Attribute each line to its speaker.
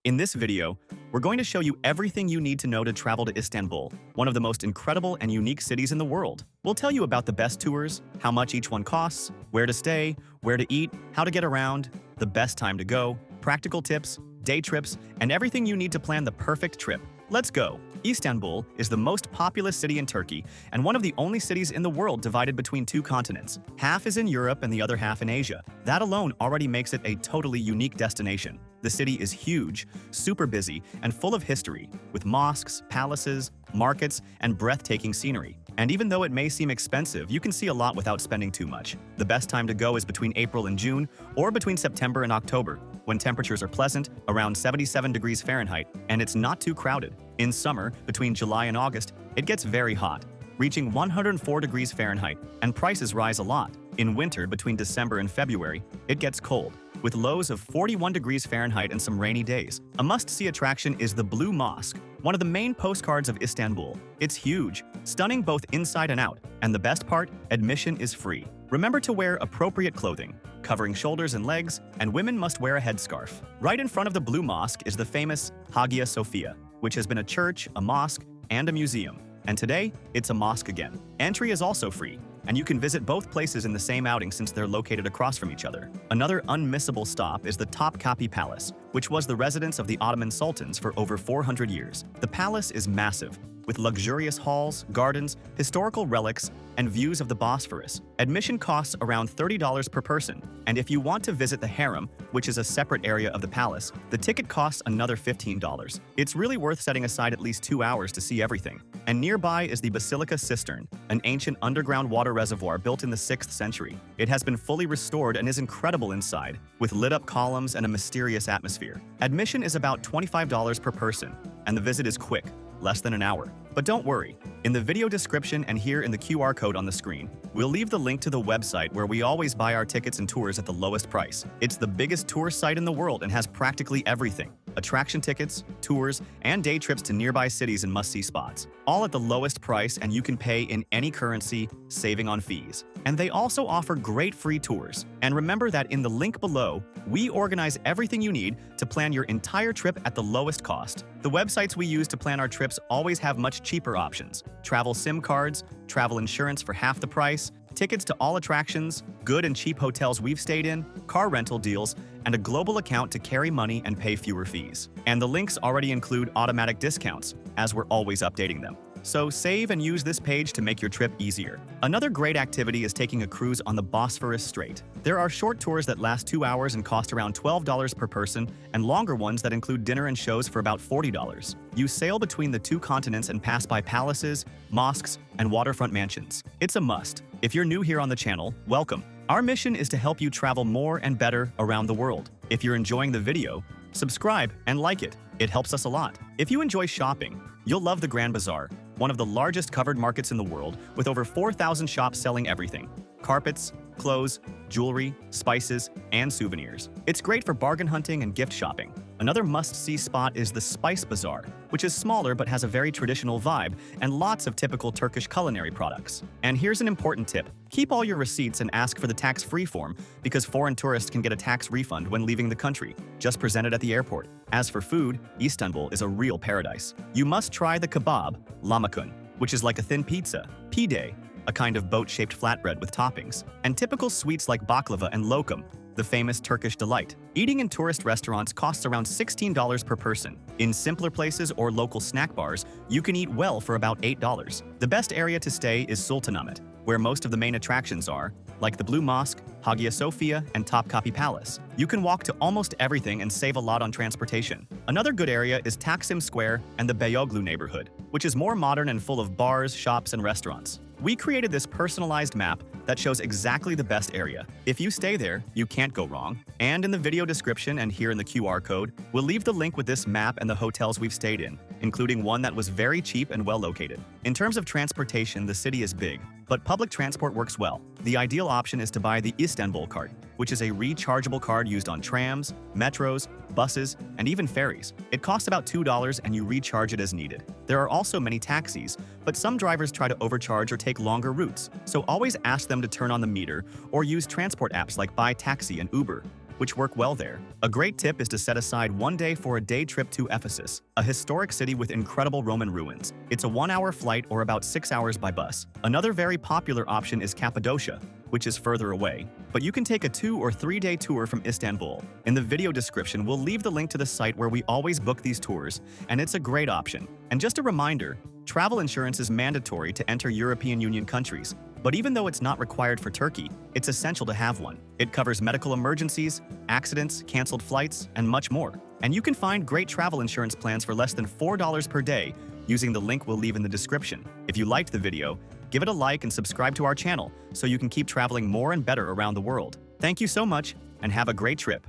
Speaker 1: In this video, we're going to show you everything you need to know to travel to Istanbul, one of the most incredible and unique cities in the world. We'll tell you about the best tours, how much each one costs, where to stay, where to eat, how to get around, the best time to go, practical tips, day trips, and everything you need to plan the perfect trip. Let's go! Istanbul is the most populous city in Turkey and one of the only cities in the world divided between two continents. Half is in Europe and the other half in Asia. That alone already makes it a totally unique destination. The city is huge, super busy, and full of history, with mosques, palaces, markets, and breathtaking scenery. And even though it may seem expensive, you can see a lot without spending too much. The best time to go is between April and June, or between September and October, when temperatures are pleasant, around 77 degrees Fahrenheit, and it's not too crowded. In summer, between July and August, it gets very hot, reaching 104 degrees Fahrenheit, and prices rise a lot. In winter, between December and February, it gets cold, with lows of 41 degrees Fahrenheit and some rainy days. A must-see attraction is the Blue Mosque, one of the main postcards of Istanbul. It's huge, stunning both inside and out, and the best part, admission is free. Remember to wear appropriate clothing, covering shoulders and legs, and women must wear a headscarf. Right in front of the Blue Mosque is the famous Hagia Sophia, which has been a church, a mosque, and a museum. And today, it's a mosque again. Entry is also free, and you can visit both places in the same outing since they're located across from each other. Another unmissable stop is the Topkapi Palace, which was the residence of the Ottoman sultans for over 400 years. The palace is massive, with luxurious halls, gardens, historical relics, and views of the Bosphorus. Admission costs around $30 per person, and if you want to visit the harem, which is a separate area of the palace, the ticket costs another $15. It's really worth setting aside at least 2 hours to see everything. And nearby is the Basilica Cistern, an ancient underground water reservoir built in the 6th century. It has been fully restored and is incredible inside, with lit-up columns and a mysterious atmosphere. Admission is about $25 per person, and the visit is quick, less than an hour. But don't worry, in the video description and here in the QR code on the screen, we'll leave the link to the website where we always buy our tickets and tours at the lowest price. It's the biggest tour site in the world and has practically everything: attraction tickets, tours, and day trips to nearby cities and must-see spots. All at the lowest price, and you can pay in any currency, saving on fees. And they also offer great free tours. And remember that in the link below, we organize everything you need to plan your entire trip at the lowest cost. The websites we use to plan our trips always have much cheaper options: travel SIM cards, travel insurance for half the price, tickets to all attractions, good and cheap hotels we've stayed in, car rental deals, and a global account to carry money and pay fewer fees. And the links already include automatic discounts, as we're always updating them. So save and use this page to make your trip easier. Another great activity is taking a cruise on the Bosphorus Strait. There are short tours that last 2 hours and cost around $12 per person, and longer ones that include dinner and shows for about $40. You sail between the two continents and pass by palaces, mosques, and waterfront mansions. It's a must. If you're new here on the channel, welcome. Our mission is to help you travel more and better around the world. If you're enjoying the video, subscribe and like it. It helps us a lot. If you enjoy shopping, you'll love the Grand Bazaar, one of the largest covered markets in the world, with over 4,000 shops selling everything: carpets, clothes, jewelry, spices, and souvenirs. It's great for bargain hunting and gift shopping. Another must-see spot is the Spice Bazaar, which is smaller but has a very traditional vibe and lots of typical Turkish culinary products. And here's an important tip: keep all your receipts and ask for the tax-free form, because foreign tourists can get a tax refund when leaving the country. Just present it at the airport. As for food, Istanbul is a real paradise. You must try the kebab, lahmacun, which is like a thin pizza, pide, a kind of boat-shaped flatbread with toppings, and typical sweets like baklava and lokum, the famous Turkish delight. Eating in tourist restaurants costs around $16 per person. In simpler places or local snack bars, you can eat well for about $8. The best area to stay is Sultanahmet, where most of the main attractions are, like the Blue Mosque, Hagia Sophia, and Topkapi Palace. You can walk to almost everything and save a lot on transportation. Another good area is Taksim Square and the Beyoğlu neighborhood, which is more modern and full of bars, shops, and restaurants. We created this personalized map that shows exactly the best area. If you stay there, you can't go wrong. And in the video description and here in the QR code, we'll leave the link with this map and the hotels we've stayed in, including one that was very cheap and well located. In terms of transportation, the city is big, but public transport works well. The ideal option is to buy the Istanbul card, which is a rechargeable card used on trams, metros, buses, and even ferries. It costs about $2 and you recharge it as needed. There are also many taxis, but some drivers try to overcharge or take longer routes, so always ask them to turn on the meter or use transport apps like Buy Taxi and Uber. which work well there. A great tip is to set aside one day for a day trip to Ephesus, a historic city with incredible Roman ruins. It's a 1-hour flight or about 6 hours by bus. Another very popular option is Cappadocia, which is further away. But you can take a 2 or 3 day tour from Istanbul. In the video description, we'll leave the link to the site where we always book these tours, and it's a great option. And just a reminder, travel insurance is mandatory to enter European Union countries. But even though it's not required for Turkey, it's essential to have one. It covers medical emergencies, accidents, canceled flights, and much more. And you can find great travel insurance plans for less than $4 per day using the link we'll leave in the description. If you liked the video, give it a like and subscribe to our channel so you can keep traveling more and better around the world. Thank you so much, and have a great trip.